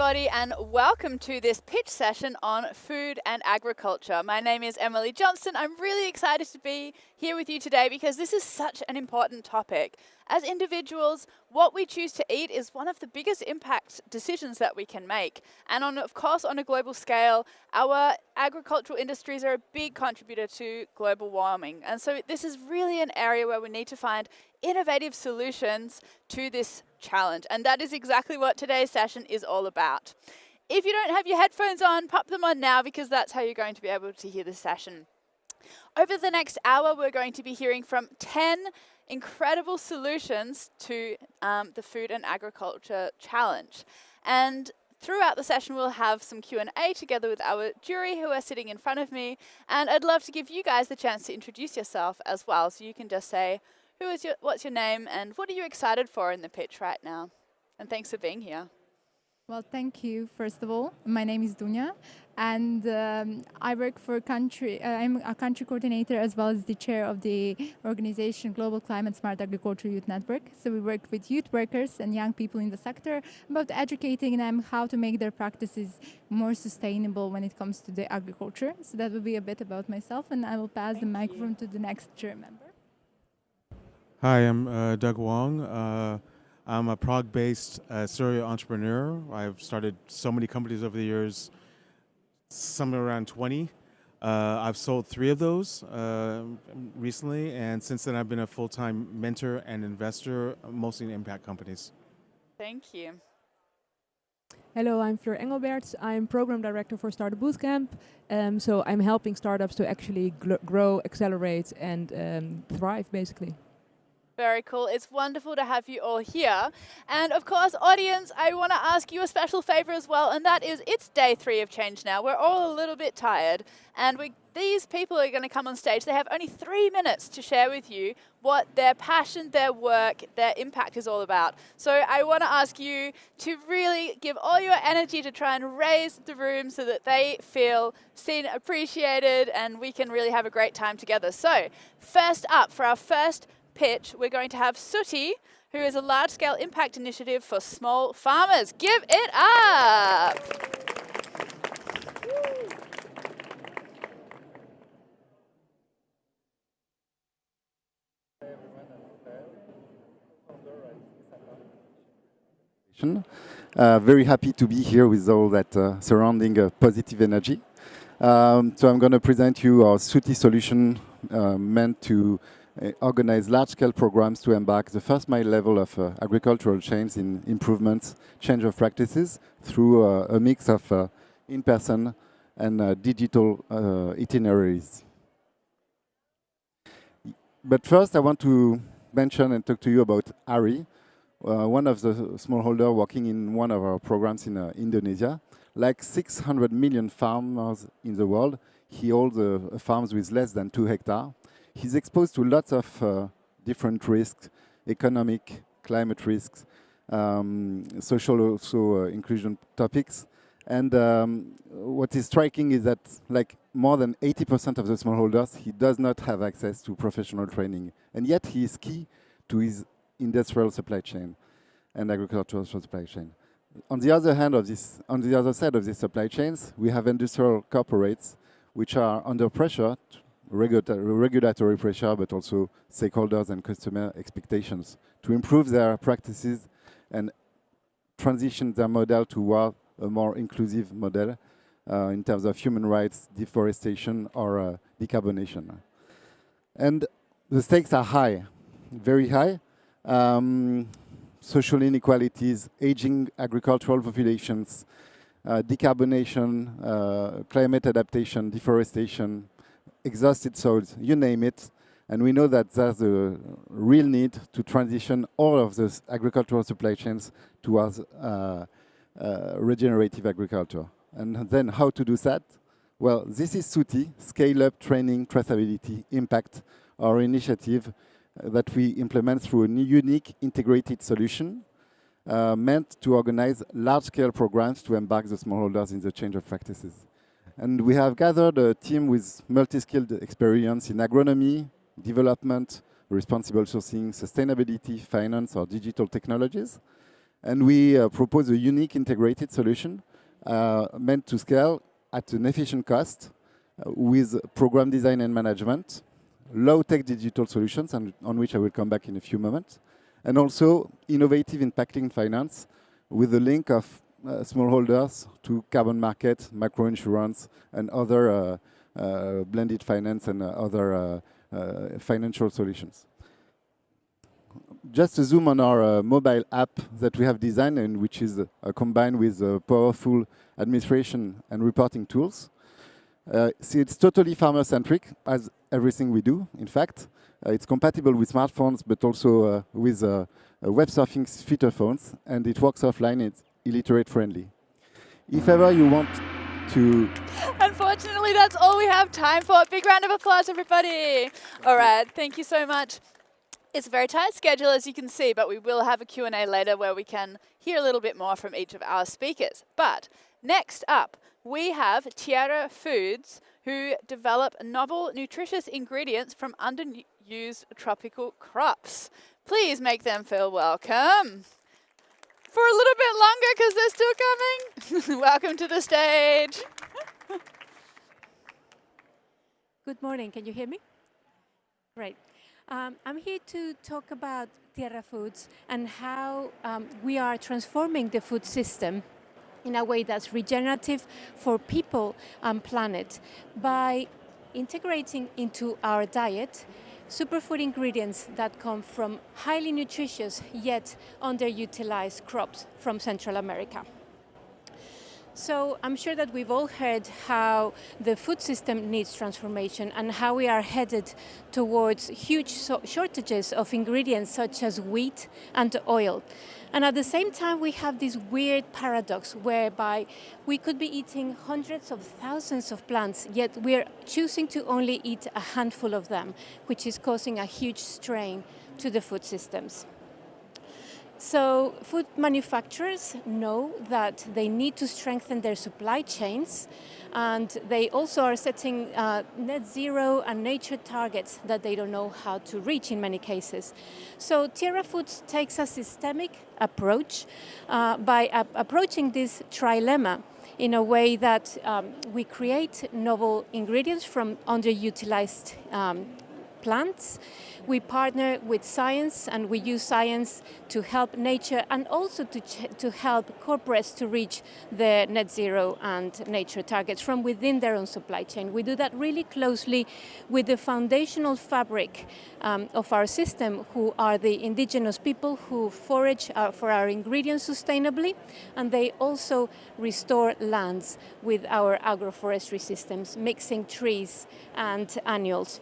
everybody, and welcome to this pitch session on food and agriculture. My name is Emily Johnston. I'm really excited to be here with you today because this is such an important topic. As individuals, what we choose to eat is one of the biggest impact decisions that we can make. And of course, on a global scale, our agricultural industries are a big contributor to global warming. And so this is really an area where we need to find innovative solutions to this challenge. And that is exactly what today's session is all about. If you don't have your headphones on, pop them on now because that's how you're going to be able to hear the session. Over the next hour, we're going to be hearing from 10 incredible solutions to the food and agriculture challenge. And throughout the session, we'll have some Q&A together with our jury who are sitting in front of me. And I'd love to give you guys the chance to introduce yourself as well. So you can just say, what's your name and what are you excited for in the pitch right now? And thanks for being here. Well, thank you, first of all. My name is Dunya, and I work for I'm a country coordinator as well as the chair of the organization Global Climate Smart Agriculture Youth Network. So we work with youth workers and young people in the sector about educating them how to make their practices more sustainable when it comes to the agriculture. So that will be a bit about myself, and I will pass the microphone to the next chair member. Hi, I'm Doug Wong. I'm a Prague-based serial entrepreneur. I've started so many companies over the years, somewhere around 20. I've sold 3 of those recently, and since then I've been a full-time mentor and investor, mostly in impact companies. Thank you. Hello, I'm Fleur Engelberts. I'm program director for Startup Bootcamp. So I'm helping startups to actually grow, accelerate, and thrive, basically. Very cool. It's wonderful to have you all here. And of course, audience, I want to ask you a special favor as well, and that is it's day 3 of change now. We're all a little bit tired, and these people are going to come on stage. They have only 3 minutes to share with you what their passion, their work, their impact is all about. So I want to ask you to really give all your energy to try and raise the room so that they feel seen, appreciated, and we can really have a great time together. So first up, for our first pitch, we're going to have SUTTI, who is a large-scale impact initiative for small farmers. Give it up! Very happy to be here with all that surrounding positive energy. So I'm going to present you our SUTTI solution meant to organize large-scale programs to embark the first-mile level of agricultural change in improvements, change of practices through a mix of in-person and digital itineraries. But first, I want to mention and talk to you about Ari, one of the smallholders working in one of our programs in Indonesia. Like 600 million farmers in the world, he holds farms with less than 2 hectares. He's exposed to lots of different risks, economic, climate risks, social also inclusion topics. And what is striking is that like more than 80% of the smallholders, he does not have access to professional training. And yet he is key to his industrial supply chain and agricultural supply chain. On the other hand on the other side of these supply chains, we have industrial corporates which are under pressure, regulatory pressure, but also stakeholders and customer expectations to improve their practices and transition their model toward a more inclusive model in terms of human rights, deforestation, or decarbonation. And the stakes are high, very high. Social inequalities, aging agricultural populations, decarbonation, climate adaptation, deforestation, exhausted soils, you name it. And we know that there's a real need to transition all of those agricultural supply chains towards regenerative agriculture. And then how to do that? Well, this is SUTTI, Scale Up Training Traceability Impact, our initiative that we implement through a unique integrated solution meant to organize large-scale programs to embark the smallholders in the change of practices. And we have gathered a team with multi-skilled experience in agronomy, development, responsible sourcing, sustainability, finance, or digital technologies. And we propose a unique integrated solution meant to scale at an efficient cost with program design and management, low-tech digital solutions, and on which I will come back in a few moments, and also innovative impacting finance with the link of smallholders to carbon market, microinsurance, and other blended finance and other financial solutions. Just a zoom on our mobile app that we have designed and which is combined with powerful administration and reporting tools. See, it's totally farmer-centric, as everything we do, in fact. It's compatible with smartphones, but also with web surfing feature phones, and it works offline. It's illiterate-friendly. If ever you want to... Unfortunately, that's all we have time for. Big round of applause, everybody. All right, thank you so much. It's a very tight schedule, as you can see, but we will have a Q&A later where we can hear a little bit more from each of our speakers. But next up, we have Tierra Foods, who develop novel, nutritious ingredients from underused tropical crops. Please make them feel welcome. For a little bit longer, because they're still coming. Welcome to the stage. Good morning, can you hear me? Great. I'm here to talk about Tierra Foods and how we are transforming the food system in a way that's regenerative for people and planet by integrating into our diet superfood ingredients that come from highly nutritious yet underutilized crops from Central America. So I'm sure that we've all heard how the food system needs transformation and how we are headed towards huge shortages of ingredients such as wheat and oil. And at the same time, we have this weird paradox whereby we could be eating hundreds of thousands of plants, yet we're choosing to only eat a handful of them, which is causing a huge strain to the food systems. So food manufacturers know that they need to strengthen their supply chains, and they also are setting net zero and nature targets that they don't know how to reach in many cases. So Tierra Foods takes a systemic approach by approaching this trilemma in a way that we create novel ingredients from underutilized plants. We partner with science, and we use science to help nature and also to help corporates to reach the net zero and nature targets from within their own supply chain. We do that really closely with the foundational fabric of our system, who are the indigenous people who forage for our ingredients sustainably, and they also restore lands with our agroforestry systems, mixing trees and annuals.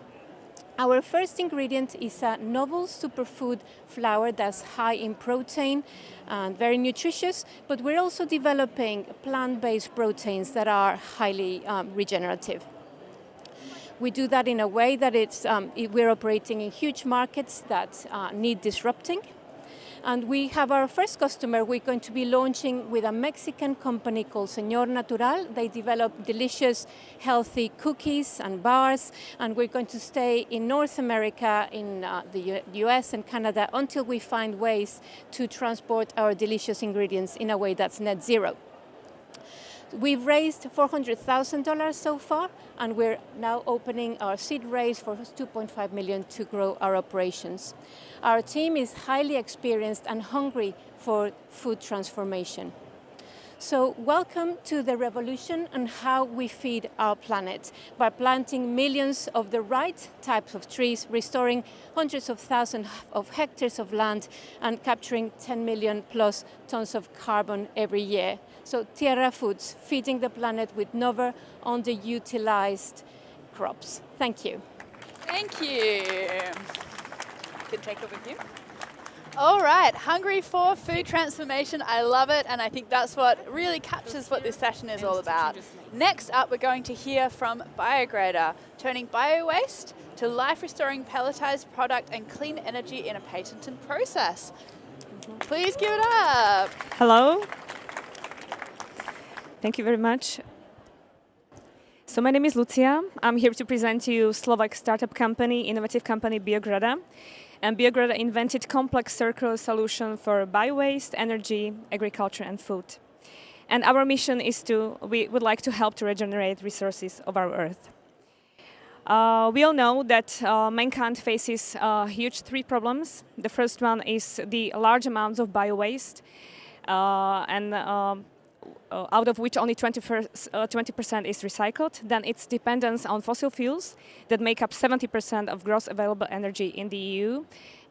Our first ingredient is a novel superfood flour that's high in protein and very nutritious, but we're also developing plant-based proteins that are highly regenerative. We do that in a way that we're operating in huge markets that need disrupting. And we have our first customer we're going to be launching with a Mexican company called Señor Natural. They develop delicious, healthy cookies and bars, and we're going to stay in North America, in the US and Canada, until we find ways to transport our delicious ingredients in a way that's net zero. We've raised $400,000 so far, and we're now opening our seed raise for $2.5 million to grow our operations. Our team is highly experienced and hungry for food transformation. So welcome to the revolution on how we feed our planet by planting millions of the right types of trees, restoring hundreds of thousands of hectares of land, and capturing 10 million plus tons of carbon every year. So Tierra Foods, feeding the planet with novel, underutilized crops. Thank you. Thank you. You can take it with you. All right, hungry for food transformation. I love it, and I think that's what really captures what this session is all about. Next up, we're going to hear from Biograda, turning bio-waste to life-restoring pelletized product and clean energy in a patented process. Please give it up. Hello. Thank you very much. So my name is Lucia. I'm here to present to you Slovak startup company, innovative company Biograda. And Biograda invented complex circular solution for bio-waste, energy, agriculture, and food. And our mission is we would like to help to regenerate resources of our Earth. We all know that mankind faces huge three problems. The first one is the large amounts of bio-waste, out of which only 20% is recycled. Then it's dependence on fossil fuels that make up 70% of gross available energy in the EU.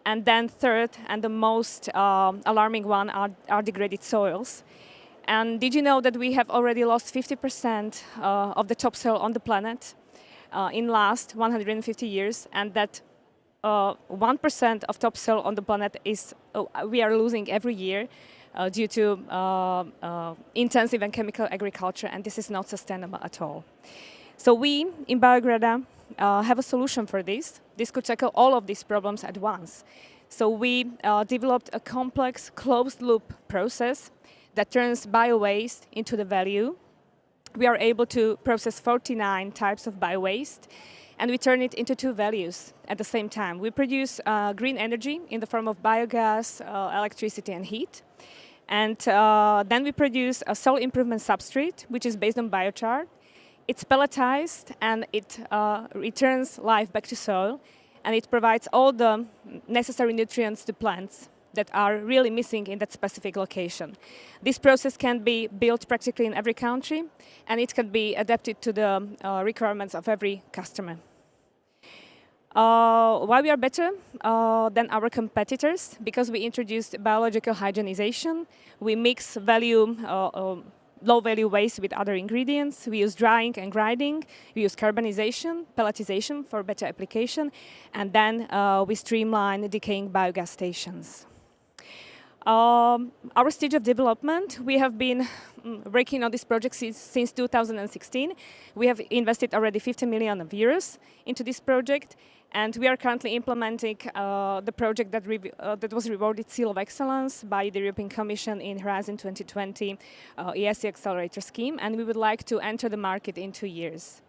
And then third, and the most alarming one, are degraded soils. And did you know that we have already lost 50% of the topsoil on the planet in last 150 years, and that 1% of topsoil on the planet we are losing every year due to intensive and chemical agriculture, and this is not sustainable at all. So we, in Biograda, have a solution for this. This could tackle all of these problems at once. So we developed a complex closed-loop process that turns bio-waste into the value. We are able to process 49 types of bio-waste, and we turn it into two values at the same time. We produce green energy in the form of biogas, electricity, and heat. And then we produce a soil improvement substrate, which is based on biochar. It's pelletized, and it returns life back to soil, and it provides all the necessary nutrients to plants that are really missing in that specific location. This process can be built practically in every country, and it can be adapted to the requirements of every customer. Why we are better than our competitors? Because we introduced biological hygienization. We mix low-value waste with other ingredients. We use drying and grinding. We use carbonization, pelletization for better application, and then we streamline decaying biogas stations. Our stage of development, we have been working on this project since 2016. We have invested already 50 million euros into this project, and we are currently implementing the project that was rewarded Seal of Excellence by the European Commission in Horizon 2020 ESC Accelerator Scheme, and we would like to enter the market in 2 years.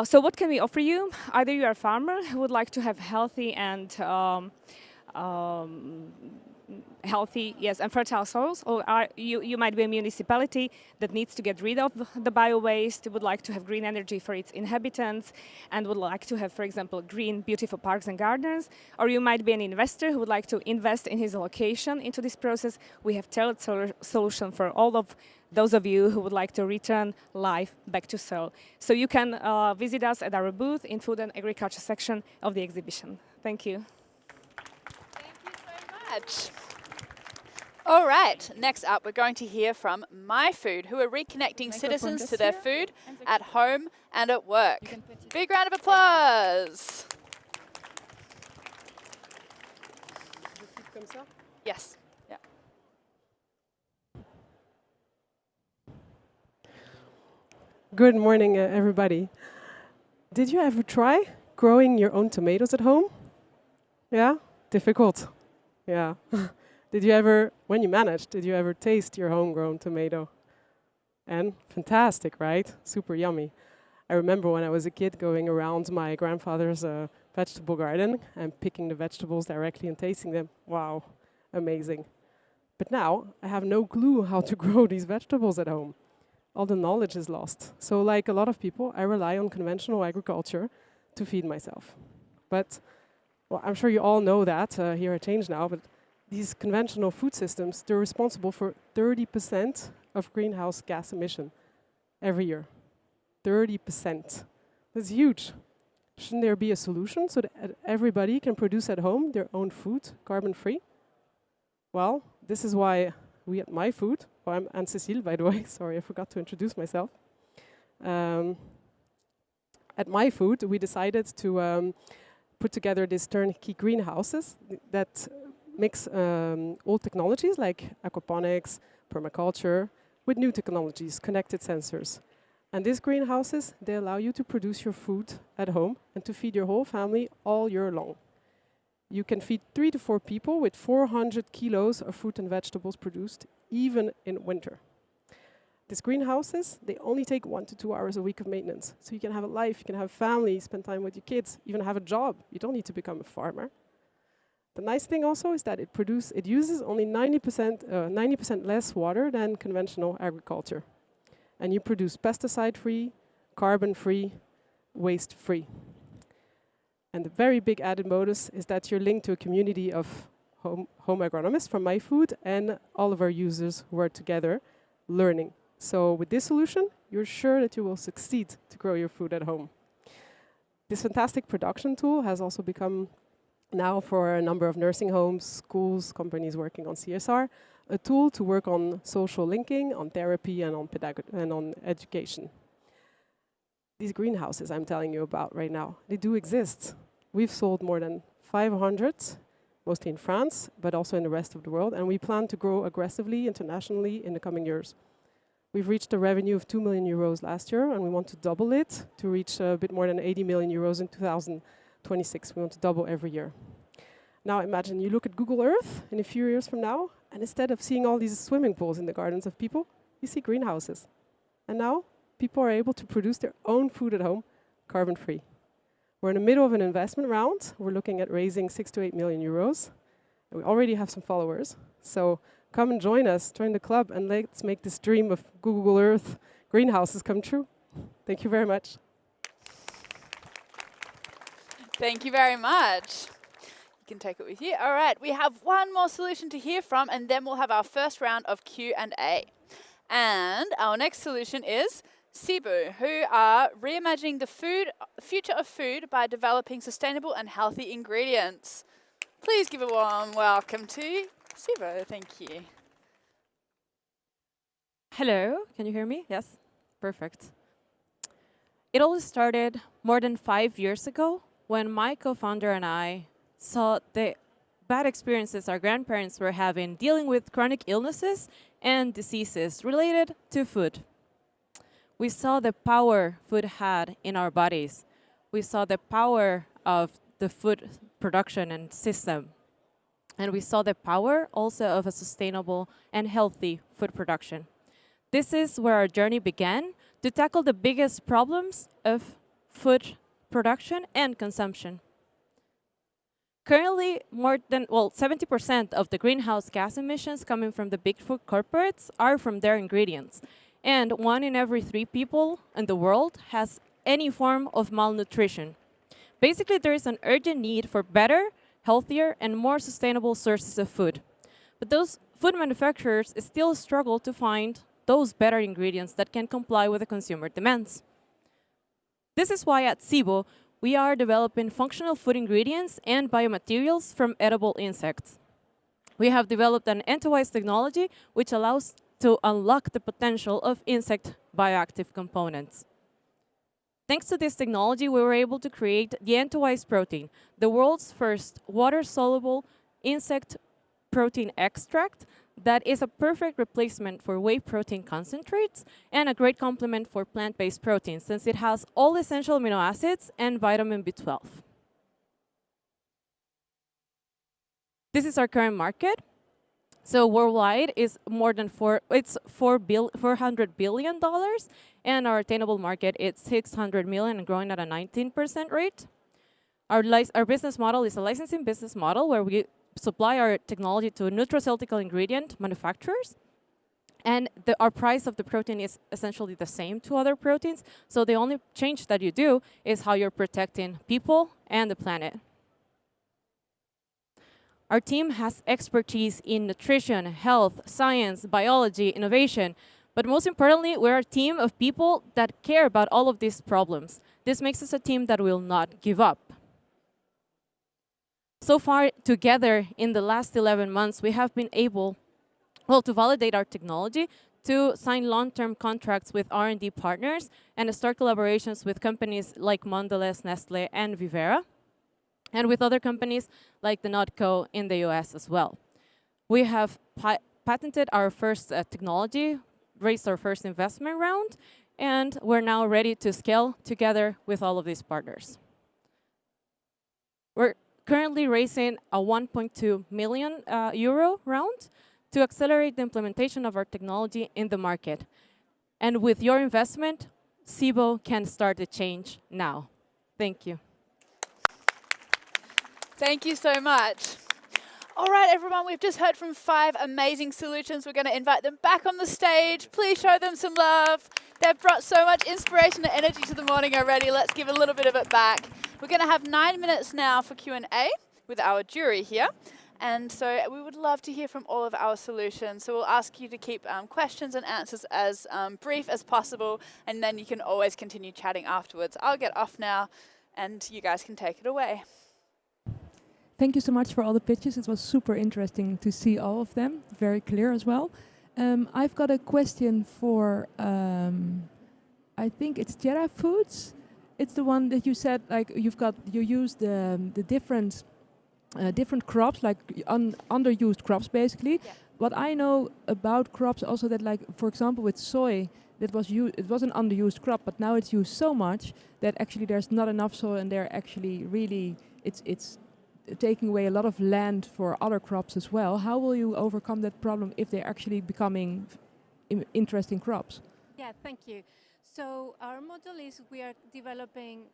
So what can we offer you? Either you are a farmer who would like to have healthy and fertile soils, or you might be a municipality that needs to get rid of the bio-waste, would like to have green energy for its inhabitants, and would like to have, for example, green, beautiful parks and gardens. Or you might be an investor who would like to invest in his location into this process. We have tailored solution for all of those of you who would like to return life back to soil. So you can visit us at our booth in Food and Agriculture section of the exhibition. Thank you. Much. All right, next up we're going to hear from myfood, who are reconnecting citizens to their food at home and at work. Big round of applause. Yes. Yeah. Good morning, everybody. Did you ever try growing your own tomatoes at home? Yeah? Difficult. Yeah. Did you ever, when you managed, did you ever taste your homegrown tomato? And fantastic, right? Super yummy. I remember when I was a kid going around my grandfather's vegetable garden and picking the vegetables directly and tasting them. Wow, amazing. But now I have no clue how to grow these vegetables at home. All the knowledge is lost. So like a lot of people, I rely on conventional agriculture to feed myself. But, well, I'm sure you all know that here at Change Now, but these conventional food systems, they're responsible for 30% of greenhouse gas emission every year. 30%. That's huge. Shouldn't there be a solution so that everybody can produce at home their own food, carbon-free? Well, this is why we at myfood, I'm Anne-Cécile, by the way, sorry, I forgot to introduce myself. At myfood, we decided to put together these turnkey greenhouses that mix old technologies like aquaponics, permaculture, with new technologies, connected sensors. And these greenhouses, they allow you to produce your food at home and to feed your whole family all year long. You can feed 3 to 4 people with 400 kilos of fruit and vegetables produced, even in winter. These greenhouses, they only take 1 to 2 hours a week of maintenance. So you can have a life, you can have family, spend time with your kids, even have a job. You don't need to become a farmer. The nice thing also is that it uses only 90% less water than conventional agriculture. And you produce pesticide-free, carbon-free, waste-free. And the very big added bonus is that you're linked to a community of home agronomists from myfood and all of our users who are together learning. So with this solution, you're sure that you will succeed to grow your food at home. This fantastic production tool has also become now for a number of nursing homes, schools, companies working on CSR, a tool to work on social linking, on therapy, and on and on education. These greenhouses I'm telling you about right now, they do exist. We've sold more than 500, mostly in France, but also in the rest of the world, and we plan to grow aggressively internationally in the coming years. We've reached a revenue of 2 million euros last year, and we want to double it to reach a bit more than 80 million euros in 2026. We want to double every year. Now imagine you look at Google Earth in a few years from now, and instead of seeing all these swimming pools in the gardens of people, you see greenhouses. And now people are able to produce their own food at home, carbon-free. We're in the middle of an investment round. We're looking at raising 6 to 8 million euros. And we already have some followers. So come and join us, join the club, and let's make this dream of Google Earth greenhouses come true. Thank you very much. Thank you very much. You can take it with you. All right, we have one more solution to hear from, and then we'll have our first round of Q&A. And our next solution is Sibö, who are reimagining the future of food by developing sustainable and healthy ingredients. Please give a warm welcome to Sibö. Thank you. Hello, can you hear me? Yes, perfect. It all started more than 5 years ago when my co-founder and I saw the bad experiences our grandparents were having dealing with chronic illnesses and diseases related to food. We saw the power food had in our bodies. We saw the power of the food production and system. And we saw the power also of a sustainable and healthy food production. This is where our journey began to tackle the biggest problems of food production and consumption. Currently, more than 70% of the greenhouse gas emissions coming from the big food corporates are from their ingredients. And 1 in every 3 people in the world has any form of malnutrition. Basically, there is an urgent need for better, healthier, and more sustainable sources of food. But those food manufacturers still struggle to find those better ingredients that can comply with the consumer demands. This is why at Sibö, we are developing functional food ingredients and biomaterials from edible insects. We have developed an Entomo technology which allows to unlock the potential of insect bioactive components. Thanks to this technology, we were able to create the Entomo protein, the world's first water-soluble insect protein extract that is a perfect replacement for whey protein concentrates and a great complement for plant-based proteins since it has all essential amino acids and vitamin B12. This is our current market. So worldwide is more than $400 billion, and our attainable market is 600 million and growing at a 19% rate. Our business model is a licensing business model where we supply our technology to nutraceutical ingredient manufacturers, and our price of the protein is essentially the same to other proteins. So the only change that you do is how you're protecting people and the planet. Our team has expertise in nutrition, health, science, biology, innovation, but most importantly, we're a team of people that care about all of these problems. This makes us a team that will not give up. So far, together, in the last 11 months, we have been able, to validate our technology, to sign long-term contracts with R&D partners, and to start collaborations with companies like Mondelez, Nestle, and Vivera, and with other companies like the Notco in the US as well. We have patented our first technology, raised our first investment round, and we're now ready to scale together with all of these partners. We're currently raising a 1.2 million euro round to accelerate the implementation of our technology in the market. And with your investment, Sibö can start the change now. Thank you. Thank you so much. All right, everyone, we've just heard from 5 amazing solutions. We're going to invite them back on the stage. Please show them some love. They've brought so much inspiration and energy to the morning already. Let's give a little bit of it back. We're going to have 9 minutes now for Q&A with our jury here. And so we would love to hear from all of our solutions. So we'll ask you to keep questions and answers as brief as possible, and then you can always continue chatting afterwards. I'll get off now, and you guys can take it away. Thank you so much for all the pitches. It was super interesting to see all of them, very clear as well. I've got a question for, I think it's Tierra Foods. It's the one that you said, like you use the different crops, like underused crops, basically. Yeah. What I know about crops also that, like, for example, with soy, it was an underused crop, but now it's used so much that actually there's not enough soil, and they're actually really, it's taking away a lot of land for other crops as well. How will you overcome that problem if they're actually becoming interesting crops? Yeah, thank you. So our model is we are developing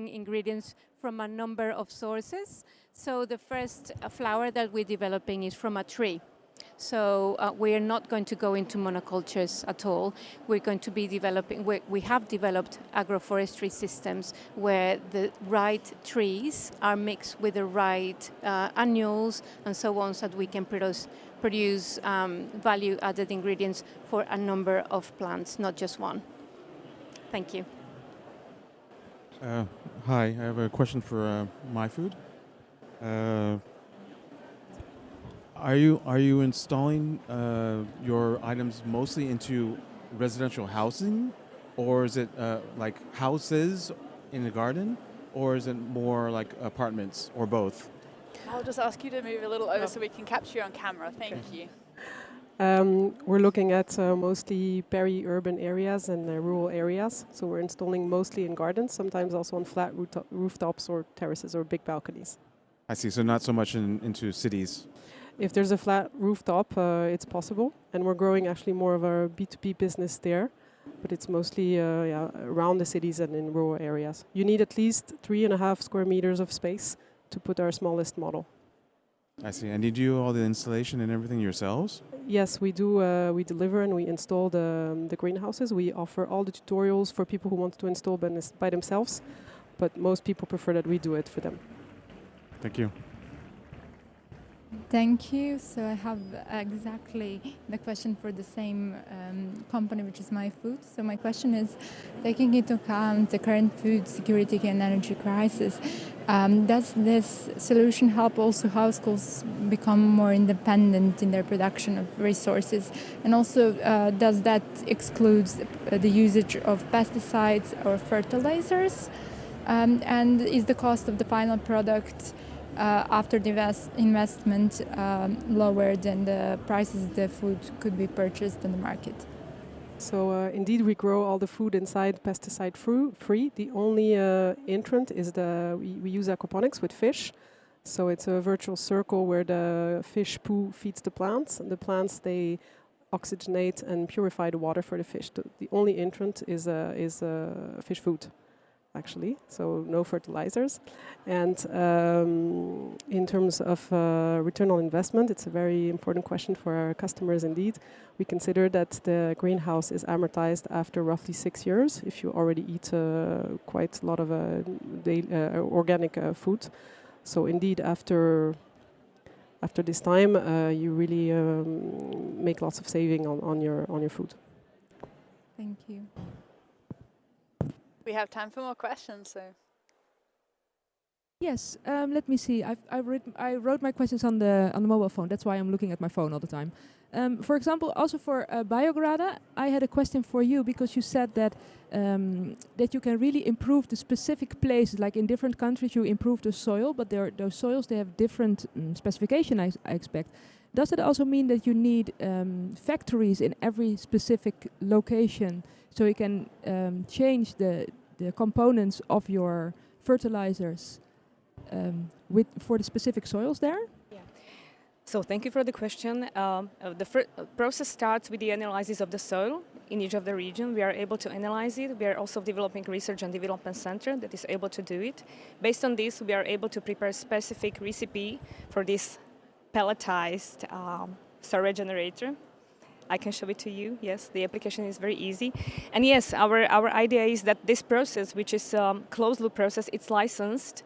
ingredients from a number of sources. So the first flower that we're developing is from a tree. So we are not going to go into monocultures at all. We're going to be developing, we have developed agroforestry systems where the right trees are mixed with the right annuals and so on, so that we can produce value-added ingredients for a number of plants, not just one. Thank you. Hi, I have a question for myfood. Are you installing your items mostly into residential housing, or is it like houses in the garden, or is it more like apartments, or both? I'll just ask you to move a little over so we can capture you on camera. Thank you. We're looking at mostly peri-urban areas and rural areas. So we're installing mostly in gardens, sometimes also on flat rooftops or terraces or big balconies. I see, so not so much into cities. If there's a flat rooftop, it's possible. And we're growing actually more of our B2B business there. But it's mostly around the cities and in rural areas. You need at least 3.5 square meters of space to put our smallest model. I see. And did you do all the installation and everything yourselves? Yes, we do. We deliver and we install the greenhouses. We offer all the tutorials for people who want to install by themselves. But most people prefer that we do it for them. Thank you. Thank you. So I have exactly the question for the same company, which is myfood. So my question is, taking into account the current food security and energy crisis, does this solution help also households become more independent in their production of resources? And also, does that exclude the usage of pesticides or fertilizers? And is the cost of the final product after the investment lower than the prices the food could be purchased in the market? So indeed, we grow all the food inside pesticide-free. The only entrant is we use aquaponics with fish. So it's a virtual circle where the fish poo feeds the plants, and the plants, they oxygenate and purify the water for the fish. The only entrant is fish food, actually, so no fertilizers. And in terms of return on investment, it's a very important question for our customers indeed. We consider that the greenhouse is amortized after roughly 6 years if you already eat quite a lot of organic food. So indeed, after this time, you really make lots of saving on your food. Thank you. We have time for more questions, so. Yes, let me see. I wrote my questions on the mobile phone. That's why I'm looking at my phone all the time. For example, also for Biograda, I had a question for you because you said that that you can really improve the specific places. Like in different countries, you improve the soil, but those soils, they have different specification, I expect. Does it also mean that you need factories in every specific location so you can change the components of your fertilizers for the specific soils there? Yeah. So thank you for the question. The process starts with the analysis of the soil. in each of the region. We are able to analyze it. We are also developing research and development center that is able to do it. Based on this, we are able to prepare specific recipe for this pelletized storage generator. I can show it to you. Yes, the application is very easy. And yes, our idea is that this process, which is a closed loop process, it's licensed.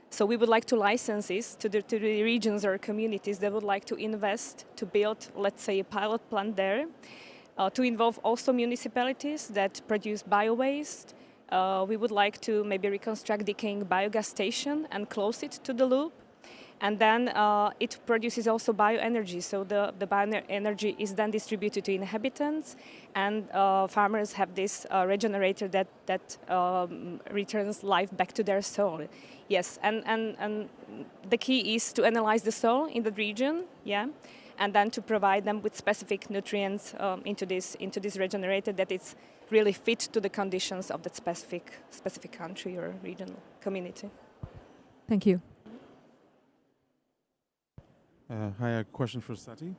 So we would like to license this to the regions or communities that would like to invest to build, let's say, a pilot plant there, to involve also municipalities that produce bio-waste. We would like to maybe reconstruct decaying biogas station and close it to the loop. And then it produces also bioenergy. So the bioenergy is then distributed to inhabitants, and farmers have this regenerator that returns life back to their soil. Yes, and the key is to analyze the soil in the region, yeah, and then to provide them with specific nutrients into this regenerator that it's really fit to the conditions of that specific country or regional community. Thank you. Hi, a question for SUTTI.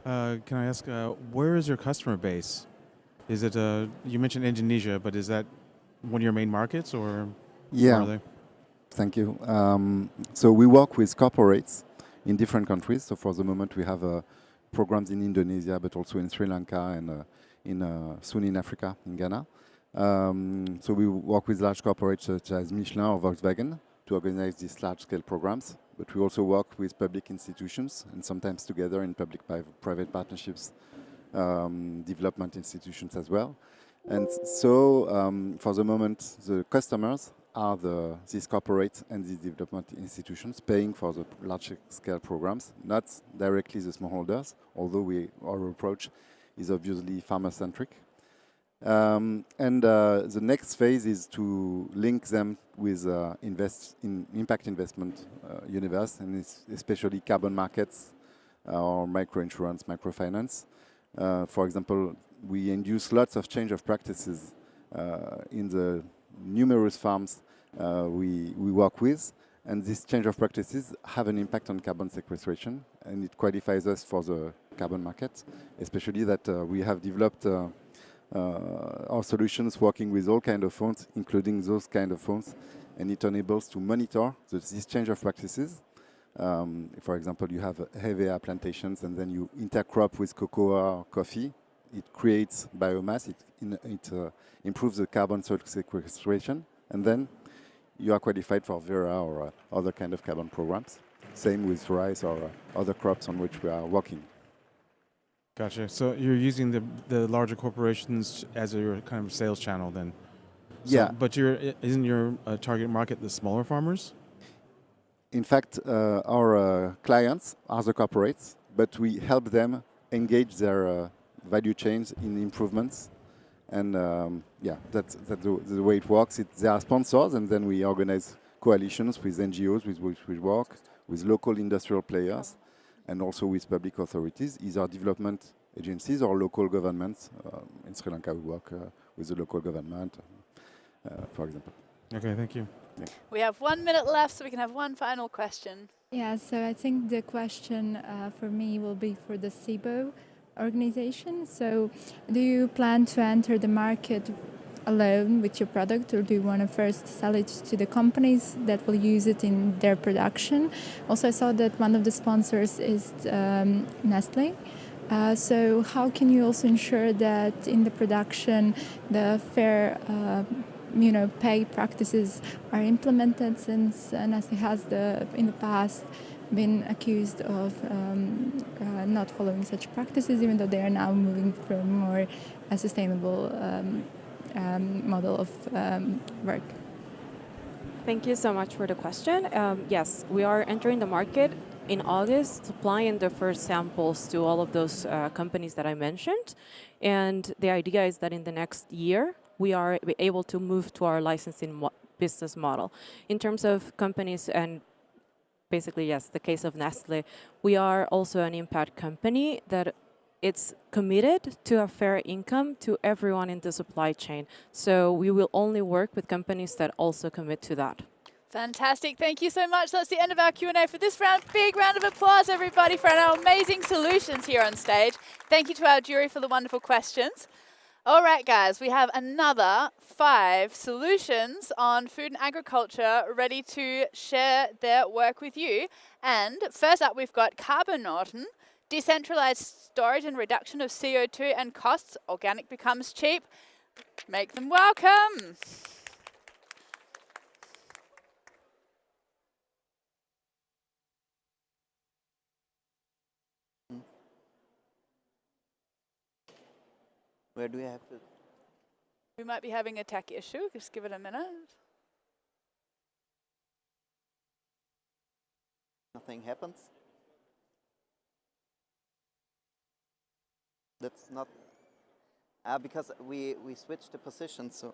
Can I ask, where is your customer base? Is it, you mentioned Indonesia, but is that one of your main markets, or yeah, where are they? Thank you. So we work with corporates in different countries. So for the moment, we have programs in Indonesia, but also in Sri Lanka and soon in Africa, in Ghana. So we work with large corporates such as Michelin or Volkswagen to organize these large-scale programs. But we also work with public institutions and sometimes together in public-private partnerships, development institutions as well. And so for the moment, the customers are these corporates and these development institutions paying for the large-scale programs, not directly the smallholders, although our approach is obviously farmer-centric. And the next phase is to link them with impact investment universe, and especially carbon markets or microinsurance, microfinance. For example, we induce lots of change of practices in the numerous farms we work with, and this change of practices have an impact on carbon sequestration, and it qualifies us for the carbon market, especially that we have developed our solutions working with all kinds of funds, including those kind of funds, and it enables to monitor this change of practices. For example, you have hevea plantations, and then you intercrop with cocoa or coffee. It creates biomass. It improves the carbon sequestration, and then you are qualified for Vera or other kind of carbon programs. Same with rice or other crops on which we are working. Gotcha. So you're using the larger corporations as your kind of sales channel then? So, Yeah. But isn't your target market the smaller farmers? In fact, our clients are the corporates, but we help them engage their value chains in improvements. And yeah, that's the way it works. They are sponsors, and then we organize coalitions with NGOs with which we work, with local industrial players, and also with public authorities, either development agencies or local governments. In Sri Lanka, we work with the local government, for example. Okay, thank you. Yeah. We have 1 minute left, so we can have one final question. Yeah, so I think the question for me will be for the Sibö organization. So do you plan to enter the market alone with your product, or do you want to first sell it to the companies that will use it in their production? Also, I saw that one of the sponsors is Nestle. So how can you also ensure that in the production the fair pay practices are implemented, since Nestle has in the past been accused of not following such practices, even though they are now moving from more a sustainable model of work. Thank you so much for the question. Yes, we are entering the market in August, supplying the first samples to all of those companies that I mentioned. And the idea is that in the next year, we are able to move to our licensing business model. In terms of companies and basically, yes, the case of Nestle, we are also an impact company that it's committed to a fair income to everyone in the supply chain. So we will only work with companies that also commit to that. Fantastic. Thank you so much. That's the end of our Q&A for this round. Big round of applause, everybody, for our amazing solutions here on stage. Thank you to our jury for the wonderful questions. All right, guys, we have another 5 solutions on food and agriculture ready to share their work with you. And first up, we've got Carbonauten, decentralized storage and reduction of CO2 and costs. Organic becomes cheap. Make them welcome. Where do we have to? We might be having a tech issue. Just give it a minute. Nothing happens. That's not because we switched the position. So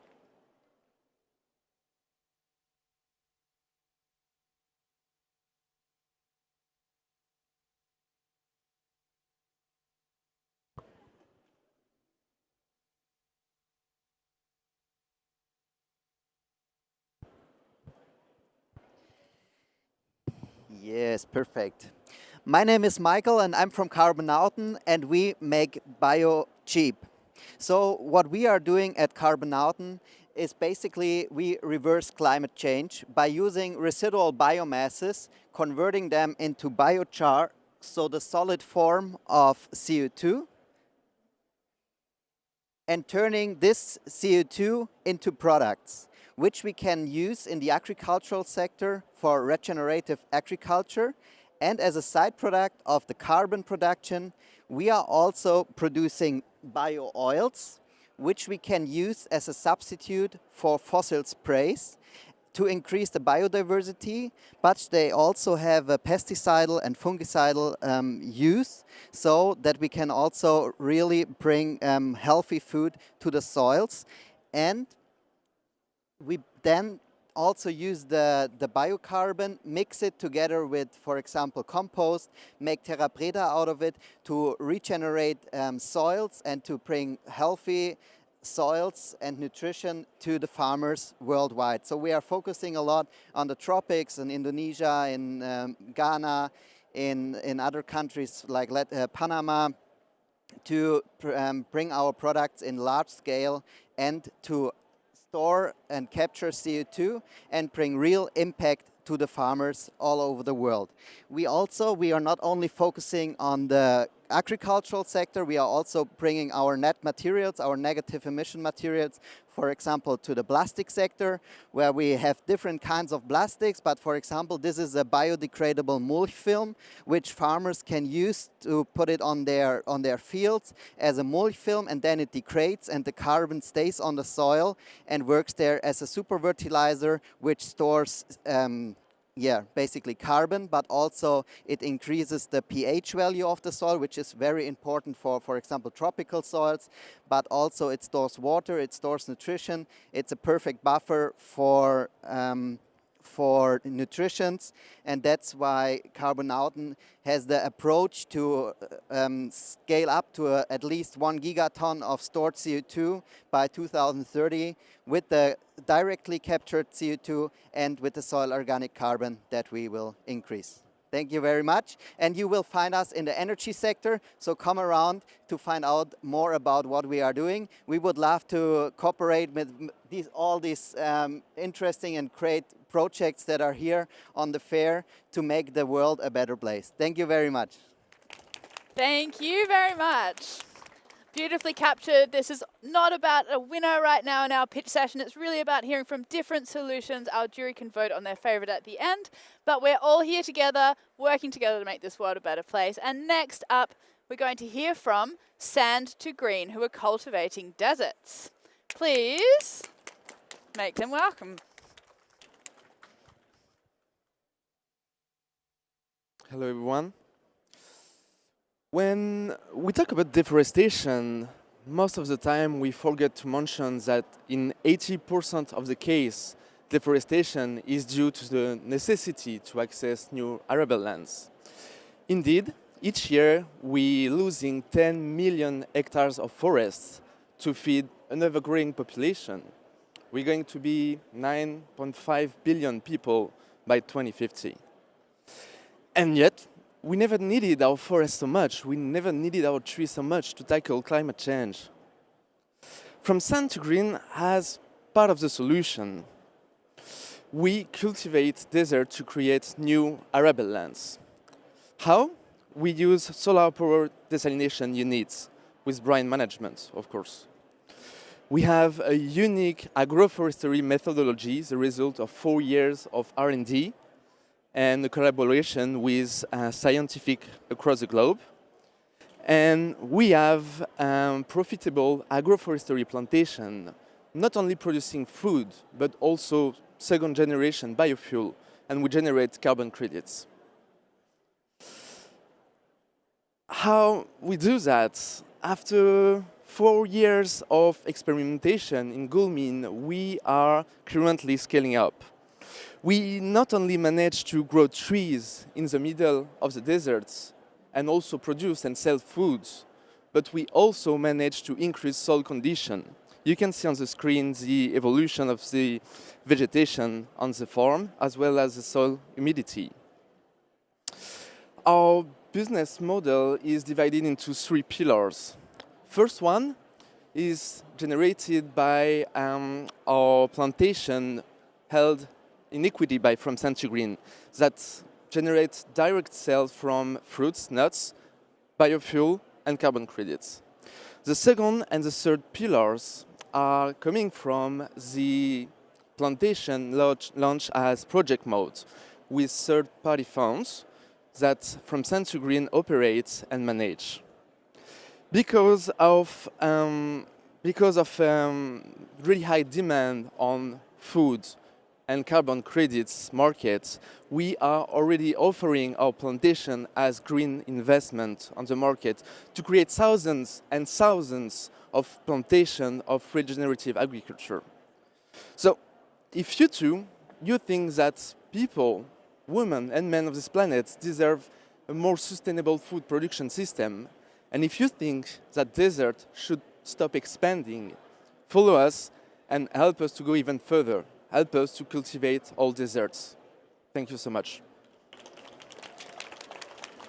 yes, perfect. My name is Michael and I'm from Carbonauten and we make bio cheap. So what we are doing at Carbonauten is basically we reverse climate change by using residual biomasses, converting them into biochar, so the solid form of CO2, and turning this CO2 into products, which we can use in the agricultural sector for regenerative agriculture. And as a side product of the carbon production, we are also producing bio oils, which we can use as a substitute for fossil sprays to increase the biodiversity, but they also have a pesticidal and fungicidal use, so that we can also really bring healthy food to the soils. And we then also use the biocarbon, mix it together with, for example, compost, make Terra out of it to regenerate soils and to bring healthy soils and nutrition to the farmers worldwide. So we are focusing a lot on the tropics in Indonesia, in Ghana, in other countries like Panama, to bring our products in large scale and to store and capture CO2 and bring real impact to the farmers all over the world. We are not only focusing on the agricultural sector, we are also bringing our net materials, our negative emission materials, for example, to the plastic sector, where we have different kinds of plastics. But for example, this is a biodegradable mulch film, which farmers can use to put it on their fields as a mulch film, and then it degrades and the carbon stays on the soil and works there as a super fertilizer, which stores basically carbon, but also it increases the pH value of the soil, which is very important for example, tropical soils, but also it stores water, it stores nutrition. It's a perfect buffer for nutrition, and that's why Carbonauten has the approach to scale up to at least 1 gigaton of stored CO2 by 2030 with the directly captured CO2 and with the soil organic carbon that we will increase. Thank you very much. And you will find us in the energy sector, so come around to find out more about what we are doing. We would love to cooperate with all these interesting and great projects that are here on the fair to make the world a better place. Thank you very much. Thank you very much. Beautifully captured. This is not about a winner right now in our pitch session. It's really about hearing from different solutions. Our jury can vote on their favorite at the end. But we're all here together, working together to make this world a better place. And next up, we're going to hear from Sand to Green, who are cultivating deserts. Please make them welcome. Hello, everyone. When we talk about deforestation, most of the time we forget to mention that in 80% of the case, deforestation is due to the necessity to access new arable lands. Indeed, each year we losing 10 million hectares of forests to feed an ever-growing population. We're going to be 9.5 billion people by 2050. And yet, we never needed our forests so much, we never needed our trees so much to tackle climate change. From sand to green as part of the solution, we cultivate desert to create new arable lands. How? We use solar-powered desalination units with brine management, of course. We have a unique agroforestry methodology, the result of 4 years of R&D and a collaboration with scientific across the globe. And we have profitable agroforestry plantation, not only producing food, but also second-generation biofuel, and we generate carbon credits. How we do that? After 4 years of experimentation in Gulmin, we are currently scaling up. We not only managed to grow trees in the middle of the deserts and also produce and sell foods, but we also managed to increase soil condition. You can see on the screen the evolution of the vegetation on the farm, as well as the soil humidity. Our business model is divided into 3 pillars. First one is generated by our plantation held in equity from Sand to Green that generates direct sales from fruits, nuts, biofuel, and carbon credits. The second and the third pillars are coming from the plantation launch as project mode with third-party funds that from Sand to Green operates and manage. Because of really high demand on food and carbon credits markets, we are already offering our plantation as green investment on the market to create thousands and thousands of plantation of regenerative agriculture. So if you think that people, women and men of this planet deserve a more sustainable food production system, and if you think that desert should stop expanding, follow us and help us to go even further. Help us to cultivate all deserts. Thank you so much.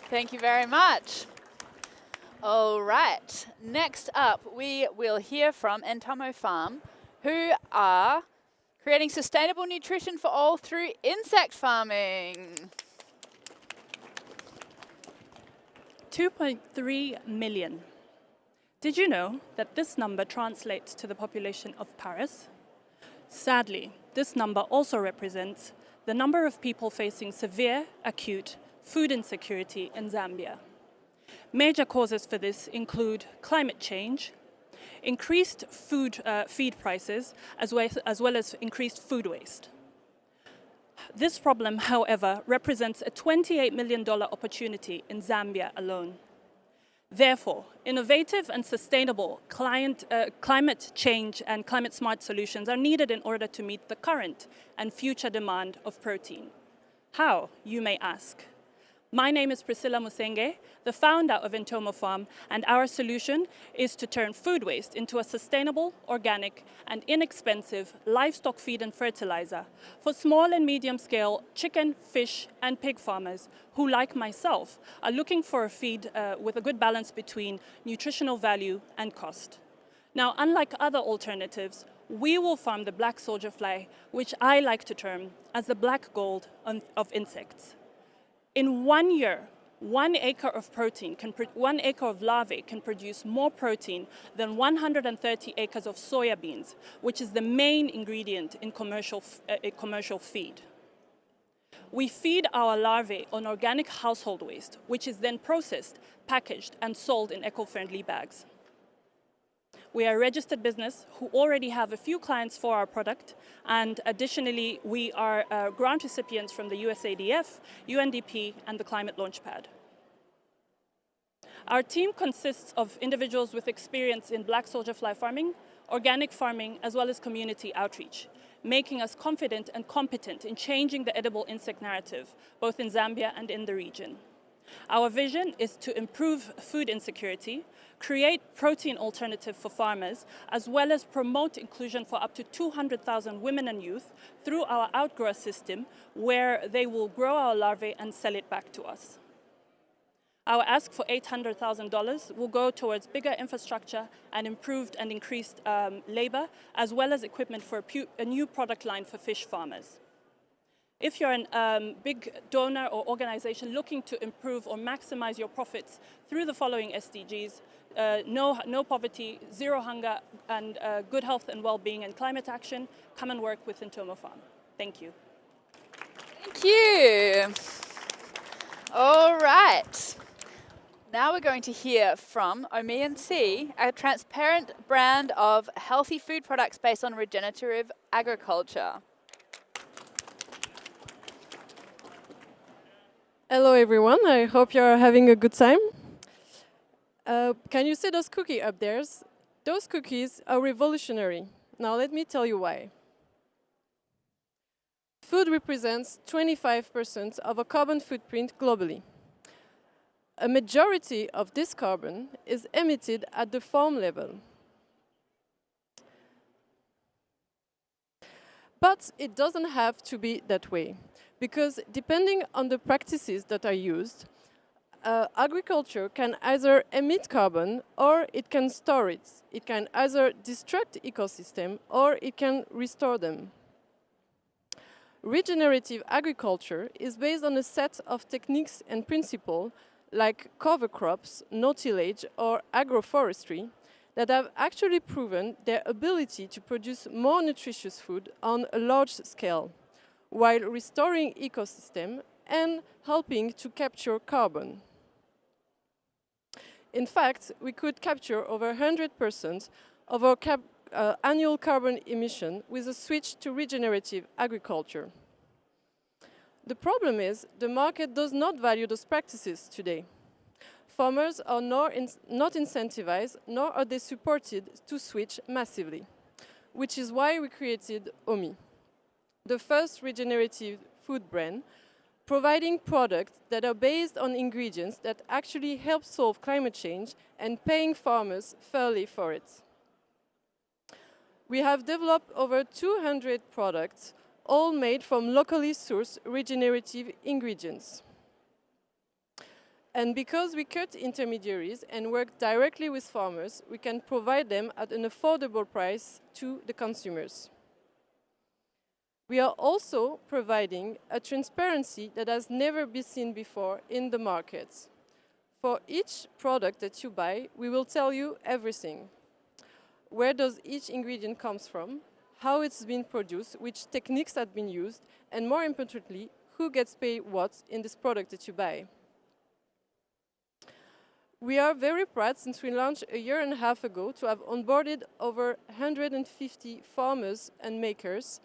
Thank you very much. All right, next up we will hear from Entomo Farm, who are creating sustainable nutrition for all through insect farming. 2.3 million. Did you know that this number translates to the population of Paris? Sadly, this number also represents the number of people facing severe, acute food insecurity in Zambia. Major causes for this include climate change, increased feed prices, as well as increased food waste. This problem, however, represents a $28 million opportunity in Zambia alone. Therefore, innovative and sustainable climate change and climate-smart solutions are needed in order to meet the current and future demand of protein. How, you may ask? My name is Priscilla Musenge, the founder of Entomo Farm, and our solution is to turn food waste into a sustainable, organic, and inexpensive livestock feed and fertilizer for small and medium-scale chicken, fish, and pig farmers who, like myself, are looking for a feed with a good balance between nutritional value and cost. Now, unlike other alternatives, we will farm the black soldier fly, which I like to term as the black gold of insects. In 1 year, 1 acre of protein, 1 acre of larvae can produce more protein than 130 acres of soya beans, which is the main ingredient in commercial feed. We feed our larvae on organic household waste, which is then processed, packaged, and sold in eco-friendly bags. We are a registered business who already have a few clients for our product, and additionally, we are grant recipients from the USADF, UNDP, and the Climate Launchpad. Our team consists of individuals with experience in black soldier fly farming, organic farming, as well as community outreach, making us confident and competent in changing the edible insect narrative, both in Zambia and in the region. Our vision is to improve food insecurity, create protein alternative for farmers, as well as promote inclusion for up to 200,000 women and youth through our outgrower system, where they will grow our larvae and sell it back to us. Our ask for $800,000 will go towards bigger infrastructure and improved and increased labor, as well as equipment for a new product line for fish farmers. If you're a big donor or organization looking to improve or maximize your profits through the following SDGs, no poverty, zero hunger, and good health and well-being and climate action, come and work with Entomo Farm. Thank you. Thank you. All right. Now we're going to hear from Omie and C, a transparent brand of healthy food products based on regenerative agriculture. Hello everyone, I hope you're having a good time. Can you see those cookies up there? Those cookies are revolutionary. Now let me tell you why. Food represents 25% of a carbon footprint globally. A majority of this carbon is emitted at the farm level. But it doesn't have to be that way, because depending on the practices that are used, agriculture can either emit carbon or it can store it. It can either destruct ecosystem or it can restore them. Regenerative agriculture is based on a set of techniques and principles like cover crops, no-tillage or agroforestry that have actually proven their ability to produce more nutritious food on a large scale, while restoring ecosystem and helping to capture carbon. In fact, we could capture over 100% of our annual carbon emission with a switch to regenerative agriculture. The problem is the market does not value those practices today. Farmers are not incentivized, nor are they supported to switch massively, which is why we created Omie, the first regenerative food brand, providing products that are based on ingredients that actually help solve climate change and paying farmers fairly for it. We have developed over 200 products, all made from locally sourced regenerative ingredients. And because we cut intermediaries and work directly with farmers, we can provide them at an affordable price to the consumers. We are also providing a transparency that has never been seen before in the market. For each product that you buy, we will tell you everything. Where does each ingredient come from, how it's been produced, which techniques have been used, and more importantly, who gets paid what in this product that you buy. We are very proud, since we launched a year and a half ago, to have onboarded over 150 farmers and makers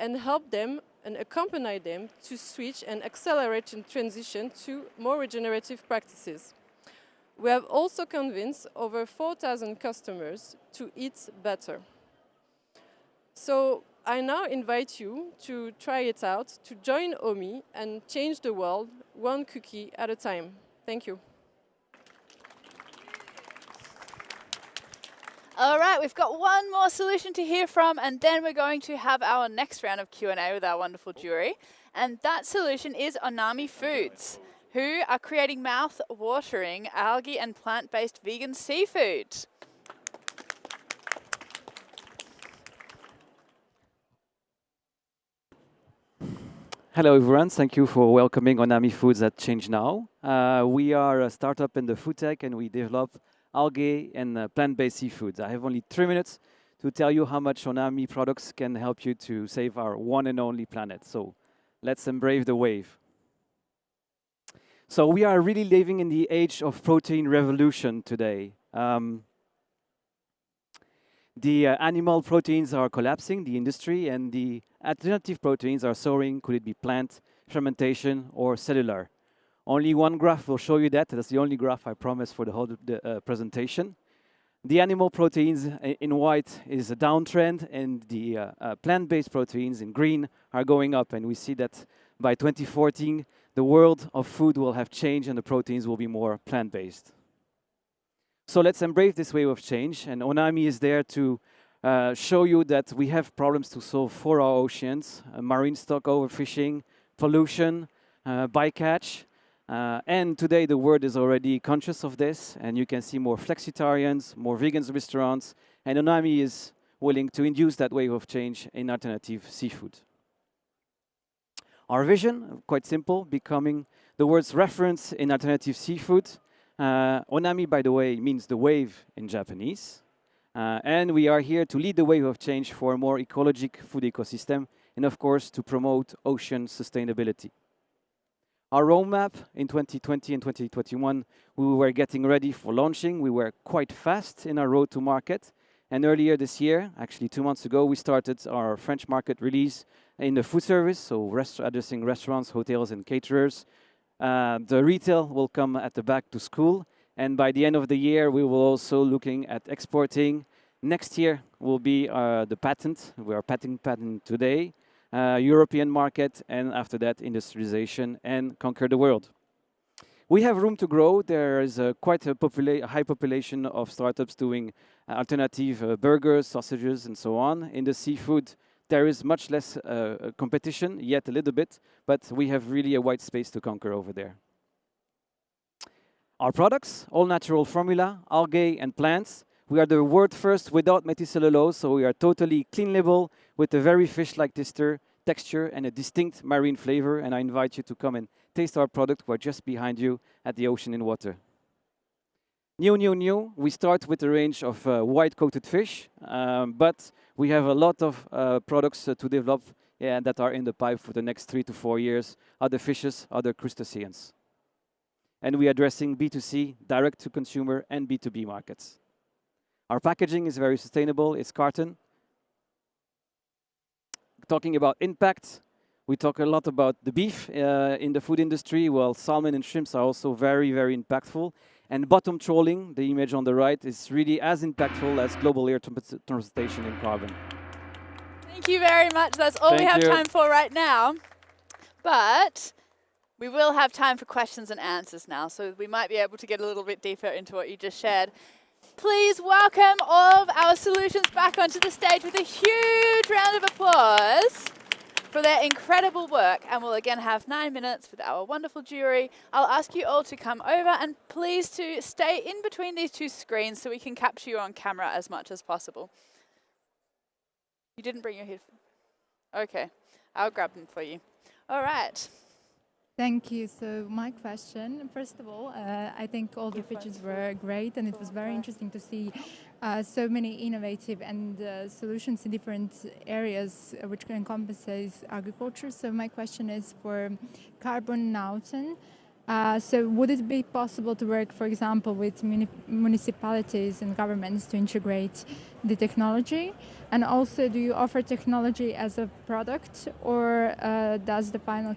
and help them and accompany them to switch and accelerate and transition to more regenerative practices. We have also convinced over 4,000 customers to eat better. So I now invite you to try it out, to join Omie and change the world one cookie at a time. Thank you. All right, we've got one more solution to hear from, and then we're going to have our next round of Q&A with our wonderful jury. And that solution is Onami Foods, who are creating mouth-watering algae and plant-based vegan seafood. Hello everyone, thank you for welcoming Onami Foods at Change Now. We are a startup in the food tech and we develop algae and plant-based seafoods. I have only 3 minutes to tell you how much Onami products can help you to save our one and only planet. So let's embrace the wave. So we are really living in the age of protein revolution today. The animal proteins are collapsing, the industry, and the alternative proteins are soaring. Could it be plant, fermentation, or cellular? Only one graph will show you that. That's the only graph I promise for the whole presentation. The animal proteins in white is a downtrend, and the plant-based proteins in green are going up. And we see that by 2014, the world of food will have changed and the proteins will be more plant-based. So let's embrace this wave of change, and Onami is there to show you that we have problems to solve for our oceans, marine stock overfishing, pollution, bycatch, And today the world is already conscious of this, and you can see more flexitarians, more vegans restaurants, and Onami is willing to induce that wave of change in alternative seafood. Our vision, quite simple, becoming the world's reference in alternative seafood. Onami, by the way, means the wave in Japanese. And we are here to lead the wave of change for a more ecologic food ecosystem, and of course, to promote ocean sustainability. Our roadmap in 2020 and 2021, we were getting ready for launching. We were quite fast in our road to market. And earlier this year, actually 2 months ago, we started our French market release in the food service, so addressing restaurants, hotels, and caterers. The retail will come at the back to school. And by the end of the year, we will also looking at exporting. Next year will be the patent. We are patent today. European market, and after that, industrialization and conquer the world. We have room to grow. There is quite a high population of startups doing alternative burgers, sausages, and so on. In the seafood, there is much less competition, yet a little bit, but we have really a wide space to conquer over there. Our products, all natural formula, algae and plants. We are the world first without methicellulose, so we are totally clean label with a very fish-like texture and a distinct marine flavor. And I invite you to come and taste our product. We're just behind you at the Ocean in Water. New. We start with a range of white-coated fish, but we have a lot of products to develop that are in the pipe for the next 3 to 4 years. Other fishes, other crustaceans. And we are addressing B2C, direct-to-consumer, and B2B markets. Our packaging is very sustainable. It's carton. Talking about impact, we talk a lot about the beef in the food industry. Well, salmon and shrimps are also very, very impactful. And bottom trawling, the image on the right, is really as impactful as global air transportation and carbon. Thank you very much. That's all we have time for right now. But we will have time for questions and answers now, so we might be able to get a little bit deeper into what you just shared. Please welcome all of our solutions back onto the stage with a huge round of applause for their incredible work. And we'll again have 9 minutes with our wonderful jury. I'll ask you all to come over and please to stay in between these two screens so we can capture you on camera as much as possible. You didn't bring your headphones? Okay, I'll grab them for you. All right. Thank you. So my question, first of all, I think all the pitches were great, and it was very interesting to see so many innovative and solutions in different areas which encompasses agriculture. So my question is for Carbonauten. So would it be possible to work, for example, with municipalities and governments to integrate the technology? And also, do you offer technology as a product, or does the final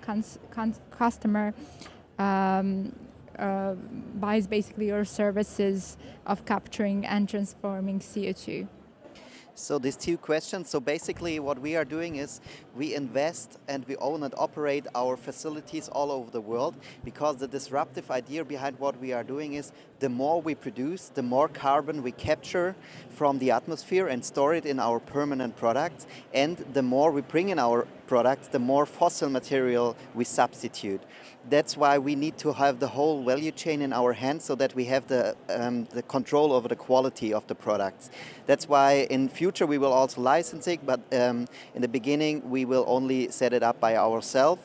customer buys basically your services of capturing and transforming CO2? So these two questions, so basically what we are doing is we invest and we own and operate our facilities all over the world, because the disruptive idea behind what we are doing is the more we produce, the more carbon we capture from the atmosphere and store it in our permanent products, and the more we bring in our products, the more fossil material we substitute. That's why we need to have the whole value chain in our hands so that we have the control over the quality of the products. That's why in future we will also license it, but in the beginning we will only set it up by ourselves.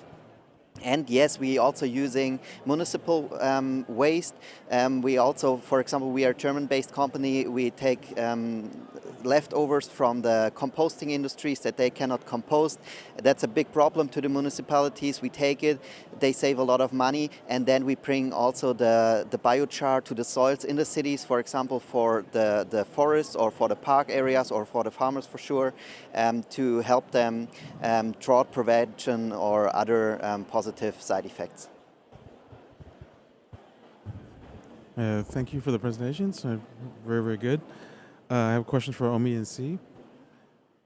And yes, we also using municipal waste. We also, for example, we are a German-based company. We take leftovers from the composting industries that they cannot compost. That's a big problem to the municipalities. We take it, they save a lot of money, and then we bring also the biochar to the soils in the cities, for example, for the forests or for the park areas or for the farmers for sure, to help them drought prevention or other positive side effects. Thank you for the presentations. Very, very good. I have a question for Omie and C.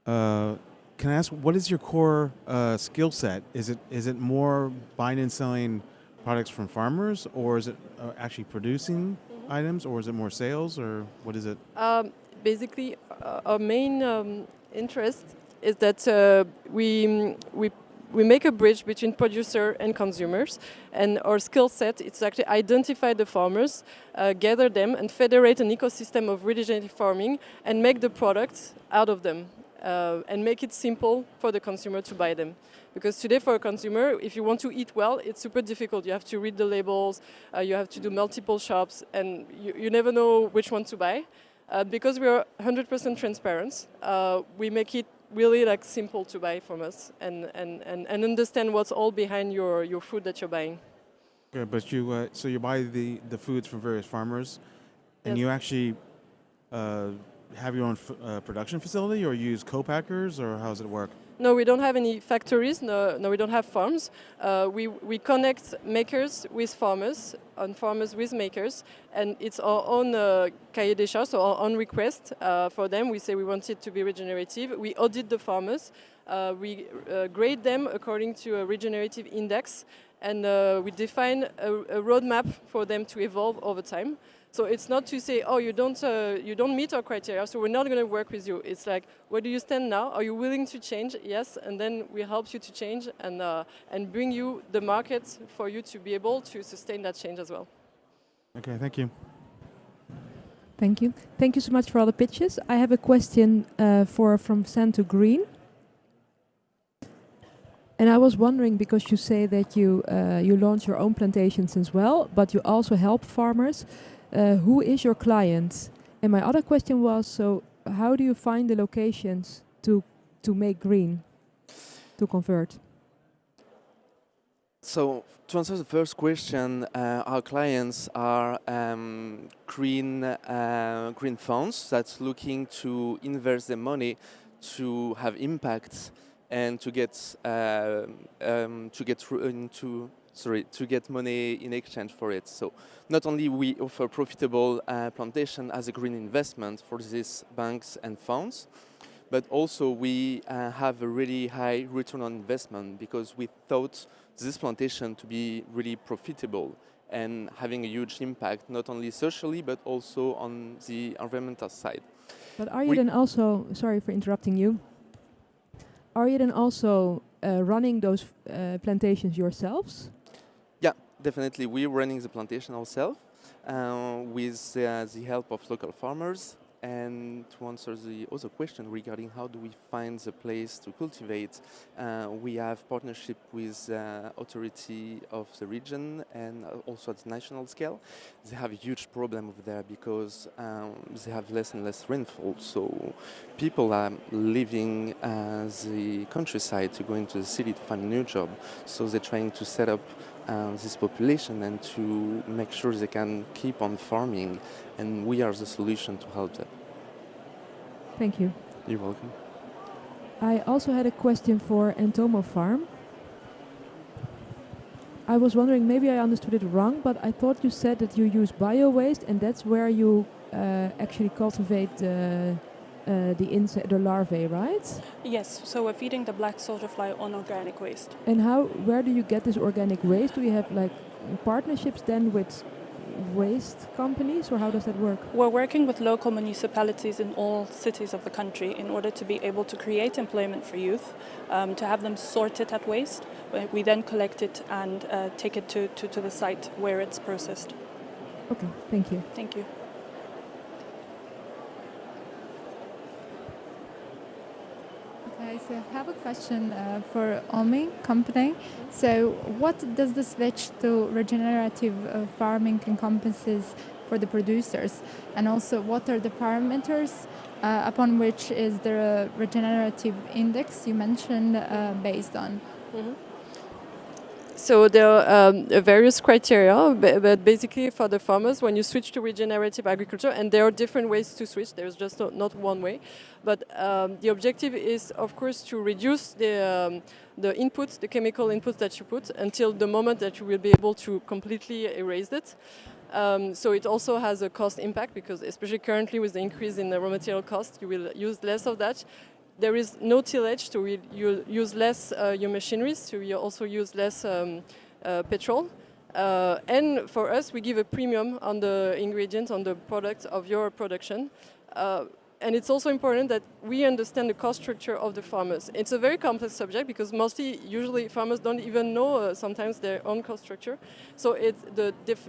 Can I ask, what is your core skill set? Is it more buying and selling products from farmers, or is it actually producing items, or is it more sales, or what is it? Basically, our main interest is that we we make a bridge between producer and consumers, and our skill set is to actually identify the farmers, gather them, and federate an ecosystem of regenerative farming, and make the products out of them, and make it simple for the consumer to buy them. Because today for a consumer, if you want to eat well, it's super difficult. You have to read the labels, you have to do multiple shops, and you never know which one to buy. Because we are 100% transparent, we make it really like simple to buy from us and understand what's all behind your food that you're buying. Okay, but you so you buy the foods from various farmers, and you actually have your own production facility, or use co-packers, or how does it work? No, we don't have any factories. No, we don't have farms. We connect makers with farmers, and farmers with makers, and it's our own cahier des charges, so our own request for them. We say we want it to be regenerative. We audit the farmers. We grade them according to a regenerative index, and we define a roadmap for them to evolve over time. So it's not to say, oh, you don't meet our criteria, so we're not going to work with you. It's like, where do you stand now? Are you willing to change? Yes, and then we help you to change and bring you the market for you to be able to sustain that change as well. Okay, thank you. Thank you. Thank you so much for all the pitches. I have a question from sand to green. And I was wondering, because you say that you launch your own plantations as well, but you also help farmers. Who is your client? And my other question was, so how do you find the locations to make green, to convert? So to answer the first question, our clients are green funds that's looking to invest their money to have impact and to get money in exchange for it. So not only we offer profitable plantation as a green investment for these banks and funds, but also we have a really high return on investment, because we thought this plantation to be really profitable and having a huge impact, not only socially, but also on the environmental side. But are you then also, sorry for interrupting you, are you then also running those plantations yourselves? Yeah, definitely. We're running the plantation ourselves with the help of local farmers. And to answer the other question regarding how do we find the place to cultivate, we have partnership with authority of the region and also at the national scale. They have a huge problem over there because they have less and less rainfall. So people are leaving the countryside to go into the city to find a new job. So they're trying to set up this population and to make sure they can keep on farming, and we are the solution to help them. Thank you. You're welcome. I also had a question for Entomo Farm. I was wondering, maybe I understood it wrong, but I thought you said that you use bio-waste, and that's where you actually cultivate the larvae, right? Yes, so we're feeding the black soldier fly on organic waste. And where do you get this organic waste? Do you have like partnerships then with waste companies, or how does that work? We're working with local municipalities in all cities of the country in order to be able to create employment for youth, to have them sort it at waste. We then collect it and take it to the site where it's processed. Okay, thank you. Thank you. Okay, so I have a question for Omie company. So what does the switch to regenerative farming encompasses for the producers? And also what are the parameters upon which is the regenerative index you mentioned based on? Mm-hmm. So there are various criteria, but basically for the farmers, when you switch to regenerative agriculture, and there are different ways to switch, there's just not one way, but the objective is, of course, to reduce the inputs, the chemical inputs that you put, until the moment that you will be able to completely erase it. So it also has a cost impact, because especially currently with the increase in the raw material cost, you will use less of that. There is no tillage, so you use less your machinery, so you also use less petrol. And for us, we give a premium on the ingredients, on the products of your production. And it's also important that we understand the cost structure of the farmers. It's a very complex subject because usually farmers don't even know sometimes their own cost structure. So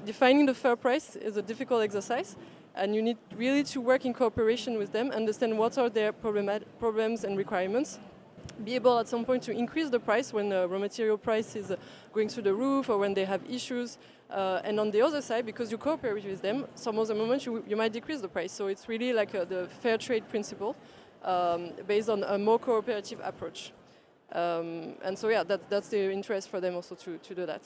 defining the fair price is a difficult exercise, and you need really to work in cooperation with them, understand what are their problems and requirements, be able at some point to increase the price when the raw material price is going through the roof or when they have issues. And on the other side, because you cooperate with them, some other moments you might decrease the price. So it's really like the fair trade principle based on a more cooperative approach. And so yeah, that's the interest for them also to do that.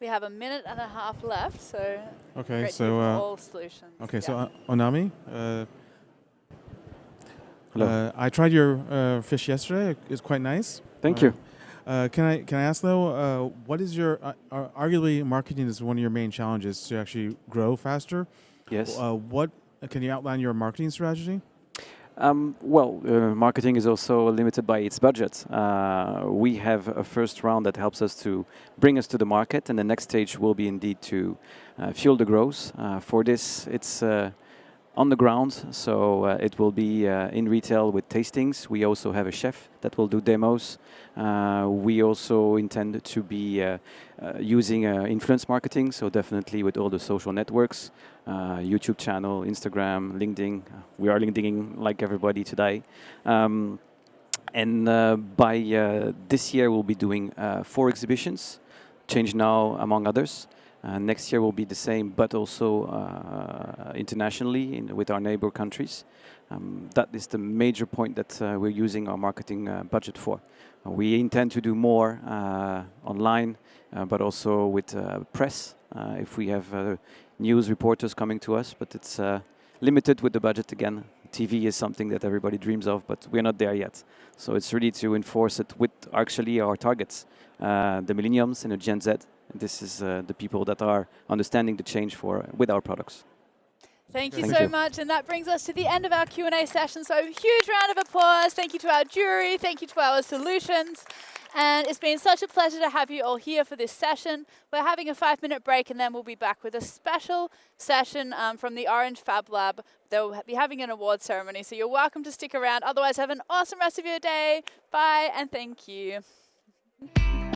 We have a minute and a half left, so okay, all solutions. Okay, so Onami, I tried your fish yesterday. It's quite nice. Thank you. Can I ask though, what is your arguably marketing is one of your main challenges to actually grow faster? Yes. What can you outline your marketing strategy? Marketing is also limited by its budget. We have a first round that helps us to bring us to the market, and the next stage will be indeed to fuel the growth. For this, it's on the ground, so it will be in retail with tastings. We also have a chef that will do demos. We also intend to be using influence marketing, so definitely with all the social networks, YouTube channel, Instagram, LinkedIn. We are LinkedIning like everybody today. And by this year, we'll be doing 4 exhibitions, Change Now among others. Next year will be the same, but also internationally with our neighbor countries. That is the major point that we're using our marketing budget for. We intend to do more online, but also with press, if we have news reporters coming to us, but it's limited with the budget again. TV is something that everybody dreams of, but we're not there yet. So it's really to enforce it with actually our targets, the millennials and the Gen Z. This is the people that are understanding the change with our products. Thank you so much, and that brings us to the end of our Q&A session. So huge round of applause. Thank you to our jury. Thank you to our solutions. And it's been such a pleasure to have you all here for this session. We're having a 5-minute break, and then we'll be back with a special session from the Orange Fab Lab. They'll be having an award ceremony, so you're welcome to stick around. Otherwise, have an awesome rest of your day. Bye, and thank you.